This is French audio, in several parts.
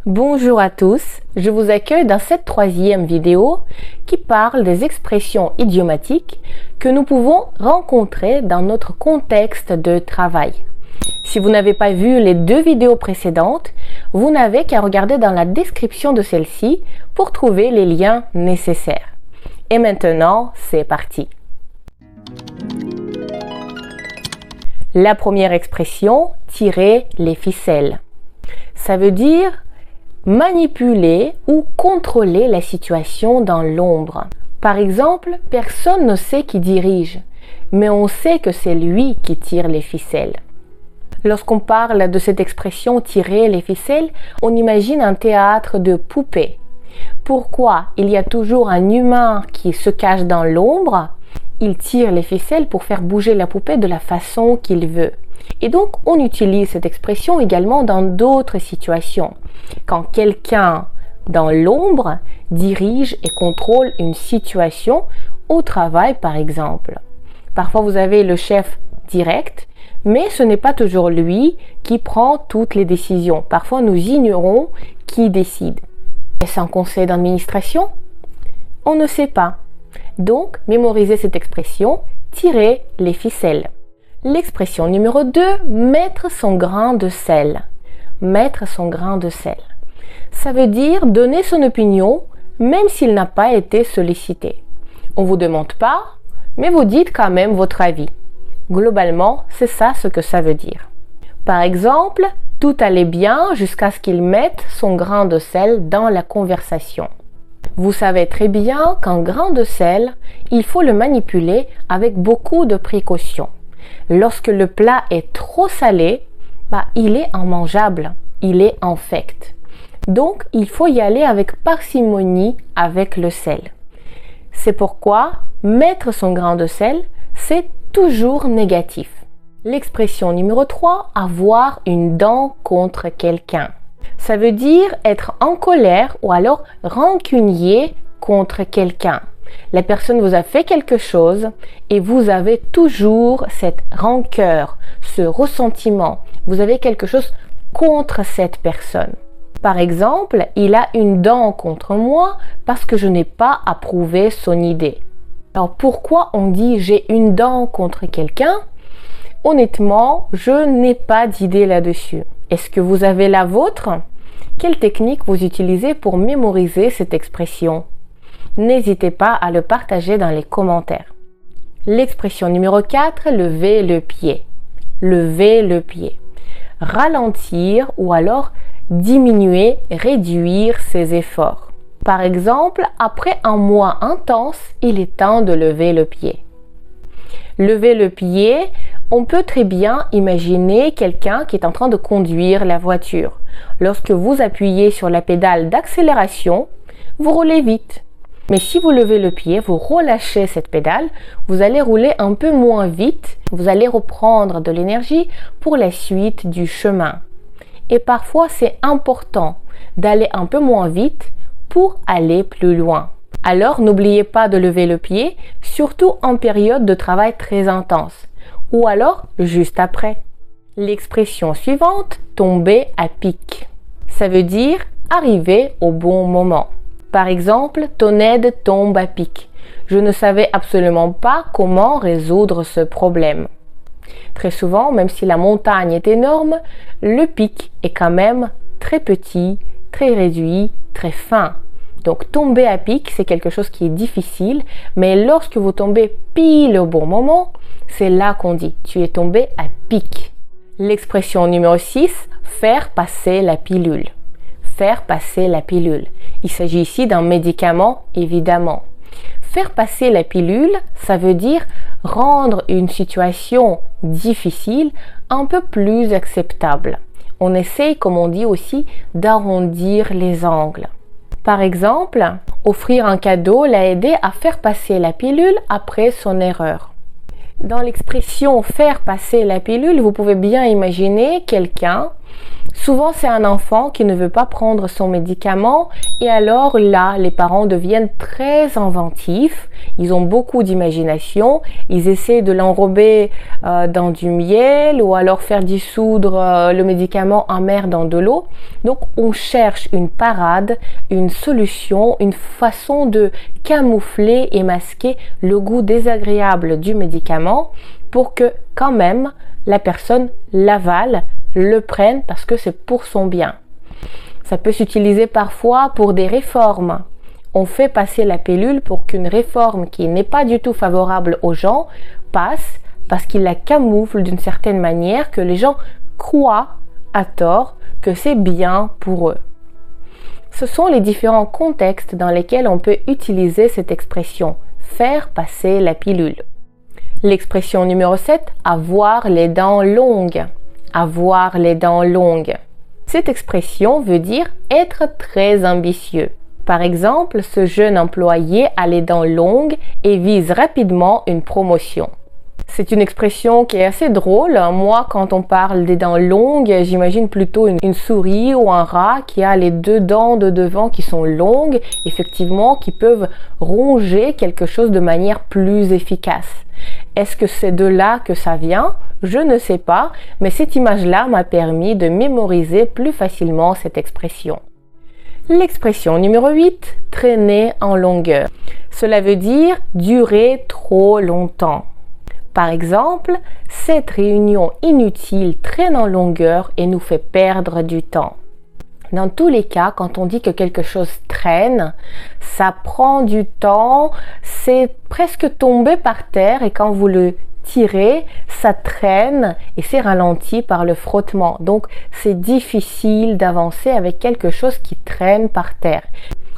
Bonjour à tous, je vous accueille dans cette troisième vidéo qui parle des expressions idiomatiques que nous pouvons rencontrer dans notre contexte de travail. Si vous n'avez pas vu les deux vidéos précédentes, vous n'avez qu'à regarder dans la description de celle-ci pour trouver les liens nécessaires. Et maintenant, c'est parti. La première expression, tirer les ficelles. Ça veut dire manipuler ou contrôler la situation dans l'ombre. Par exemple, personne ne sait qui dirige, mais on sait que c'est lui qui tire les ficelles. Lorsqu'on parle de cette expression tirer les ficelles, on imagine un théâtre de poupées. Pourquoi il y a toujours un humain qui se cache dans l'ombre? Il tire les ficelles pour faire bouger la poupée de la façon qu'il veut. Et donc, on utilise cette expression également dans d'autres situations. Quand quelqu'un dans l'ombre dirige et contrôle une situation au travail, par exemple. Parfois, vous avez le chef direct, mais ce n'est pas toujours lui qui prend toutes les décisions. Parfois, nous ignorons qui décide. Est-ce un conseil d'administration? On ne sait pas. Donc, mémorisez cette expression, tirer les ficelles. L'expression numéro 2, mettre son grain de sel. Mettre son grain de sel. Ça veut dire donner son opinion même s'il n'a pas été sollicité. On ne vous demande pas, mais vous dites quand même votre avis. Globalement, c'est ça ce que ça veut dire. Par exemple, tout allait bien jusqu'à ce qu'il mette son grain de sel dans la conversation. Vous savez très bien qu'un grain de sel, il faut le manipuler avec beaucoup de précautions. Lorsque le plat est trop salé, il est immangeable, il est infect. Donc, il faut y aller avec parcimonie avec le sel. C'est pourquoi mettre son grain de sel, c'est toujours négatif. L'expression numéro 3, avoir une dent contre quelqu'un. Ça veut dire être en colère ou alors rancunier contre quelqu'un. La personne vous a fait quelque chose et vous avez toujours cette rancœur, ce ressentiment. Vous avez quelque chose contre cette personne. Par exemple, il a une dent contre moi parce que je n'ai pas approuvé son idée. Alors pourquoi on dit j'ai une dent contre quelqu'un? Honnêtement, je n'ai pas d'idée là-dessus. Est-ce que vous avez la vôtre? Quelle technique vous utilisez pour mémoriser cette expression? N'hésitez pas à le partager dans les commentaires. L'expression numéro 4, lever le pied. Lever le pied. Ralentir ou alors diminuer, réduire ses efforts. Par exemple, après un mois intense, il est temps de lever le pied. Lever le pied, on peut très bien imaginer quelqu'un qui est en train de conduire la voiture. Lorsque vous appuyez sur la pédale d'accélération, vous roulez vite. Mais si vous levez le pied, vous relâchez cette pédale, vous allez rouler un peu moins vite, vous allez reprendre de l'énergie pour la suite du chemin. Et parfois, c'est important d'aller un peu moins vite pour aller plus loin. Alors, n'oubliez pas de lever le pied, surtout en période de travail très intense, ou alors juste après. L'expression suivante, tomber à pic. Ça veut dire arriver au bon moment. Par exemple, ton aide tombe à pic. Je ne savais absolument pas comment résoudre ce problème. Très souvent, même si la montagne est énorme, le pic est quand même très petit, très réduit, très fin. Donc tomber à pic, c'est quelque chose qui est difficile, mais lorsque vous tombez pile au bon moment, c'est là qu'on dit « tu es tombé à pic ». L'expression numéro 6, faire passer la pilule. Faire passer la pilule. Il s'agit ici d'un médicament, évidemment. Faire passer la pilule, ça veut dire rendre une situation difficile un peu plus acceptable. On essaye, comme on dit aussi, d'arrondir les angles. Par exemple, offrir un cadeau l'a aidé à faire passer la pilule après son erreur. Dans l'expression « faire passer la pilule », vous pouvez bien imaginer quelqu'un Souvent, c'est un enfant qui ne veut pas prendre son médicament et alors là, les parents deviennent très inventifs. Ils ont beaucoup d'imagination. Ils essaient de l'enrober dans du miel ou alors faire dissoudre le médicament amer dans de l'eau. Donc, on cherche une parade, une solution, une façon de camoufler et masquer le goût désagréable du médicament pour que quand même la personne l'avale, le prenne parce que c'est pour son bien. Ça peut s'utiliser parfois pour des réformes. On fait passer la pilule pour qu'une réforme qui n'est pas du tout favorable aux gens passe parce qu'il la camoufle d'une certaine manière que les gens croient à tort que c'est bien pour eux. Ce sont les différents contextes dans lesquels on peut utiliser cette expression « faire passer la pilule ». L'expression numéro 7, avoir les dents longues. Avoir les dents longues. Cette expression veut dire être très ambitieux. Par exemple, ce jeune employé a les dents longues et vise rapidement une promotion. C'est une expression qui est assez drôle. Moi, quand on parle des dents longues, j'imagine plutôt une souris ou un rat qui a les deux dents de devant qui sont longues, effectivement, qui peuvent ronger quelque chose de manière plus efficace. Est-ce que c'est de là que ça vient? Je ne sais pas, mais cette image-là m'a permis de mémoriser plus facilement cette expression. L'expression numéro 8, traîner en longueur. Cela veut dire durer trop longtemps. Par exemple, cette réunion inutile traîne en longueur et nous fait perdre du temps. Dans tous les cas, quand on dit que quelque chose traîne, ça prend du temps, c'est presque tombé par terre et quand vous le tirez, ça traîne et c'est ralenti par le frottement. Donc, c'est difficile d'avancer avec quelque chose qui traîne par terre.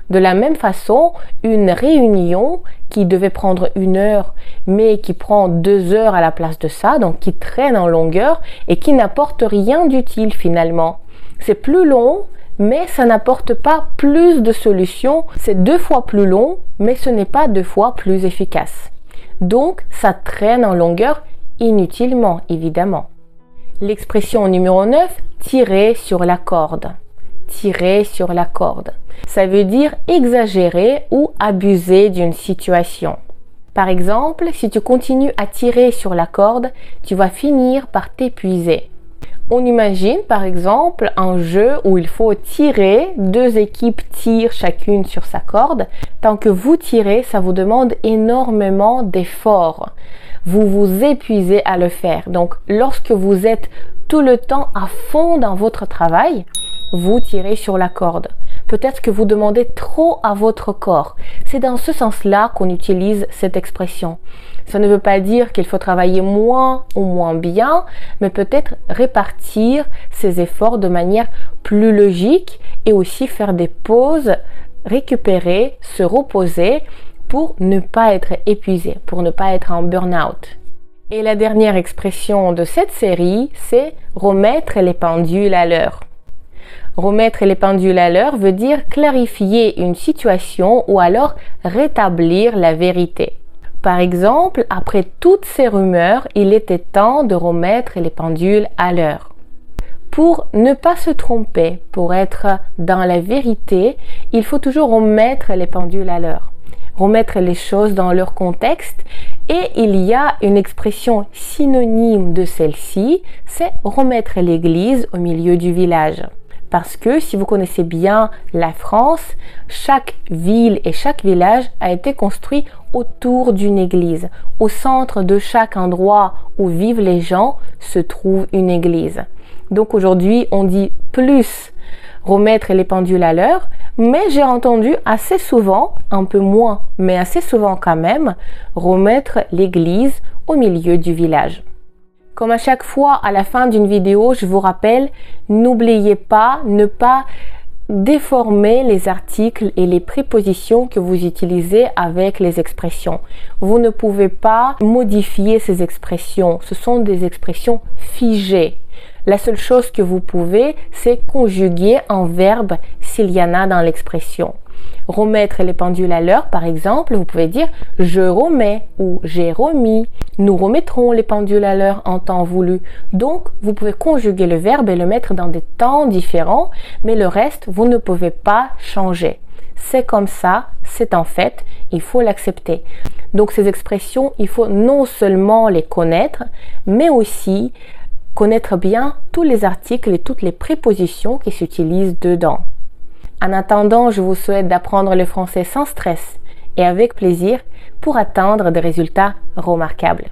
De la même façon, une réunion qui devait prendre 1 heure, mais qui prend 2 heures à la place de ça, donc qui traîne en longueur et qui n'apporte rien d'utile finalement. C'est plus long, mais ça n'apporte pas plus de solutions. C'est 2 fois plus long, mais ce n'est pas 2 fois plus efficace. Donc, ça traîne en longueur inutilement, évidemment. L'expression numéro 9, tirer sur la corde. Tirer sur la corde. Ça veut dire exagérer ou abuser d'une situation. Par exemple, si tu continues à tirer sur la corde, tu vas finir par t'épuiser. On imagine par exemple un jeu où il faut tirer, 2 équipes tirent chacune sur sa corde. Tant que vous tirez, ça vous demande énormément d'efforts. Vous vous épuisez à le faire. Donc lorsque vous êtes tout le temps à fond dans votre travail, vous tirez sur la corde. Peut-être que vous demandez trop à votre corps. C'est dans ce sens-là qu'on utilise cette expression. Ça ne veut pas dire qu'il faut travailler moins ou moins bien, mais peut-être répartir ses efforts de manière plus logique et aussi faire des pauses, récupérer, se reposer pour ne pas être épuisé, pour ne pas être en burn-out. Et la dernière expression de cette série, c'est remettre les pendules à l'heure. Remettre les pendules à l'heure veut dire clarifier une situation ou alors rétablir la vérité. Par exemple, après toutes ces rumeurs, il était temps de remettre les pendules à l'heure. Pour ne pas se tromper, pour être dans la vérité, il faut toujours remettre les pendules à l'heure. Remettre les choses dans leur contexte et il y a une expression synonyme de celle-ci, c'est remettre l'église au milieu du village. Parce que si vous connaissez bien la France, chaque ville et chaque village a été construit autour d'une église. Au centre de chaque endroit où vivent les gens se trouve une église. Donc aujourd'hui, on dit plus remettre les pendules à l'heure, mais j'ai entendu assez souvent, un peu moins, mais assez souvent quand même, remettre l'église au milieu du village. Comme à chaque fois à la fin d'une vidéo, je vous rappelle, n'oubliez pas, ne pas déformer les articles et les prépositions que vous utilisez avec les expressions. Vous ne pouvez pas modifier ces expressions. Ce sont des expressions figées. La seule chose que vous pouvez, c'est conjuguer un verbe s'il y en a dans l'expression. Remettre les pendules à l'heure, par exemple, vous pouvez dire je remets ou j'ai remis. Nous remettrons les pendules à l'heure en temps voulu. Donc, vous pouvez conjuguer le verbe et le mettre dans des temps différents, mais le reste, vous ne pouvez pas changer. C'est comme ça, c'est un fait, il faut l'accepter. Donc, ces expressions, il faut non seulement les connaître, mais aussi connaître bien tous les articles et toutes les prépositions qui s'utilisent dedans. En attendant, je vous souhaite d'apprendre le français sans stress et avec plaisir pour atteindre des résultats remarquables.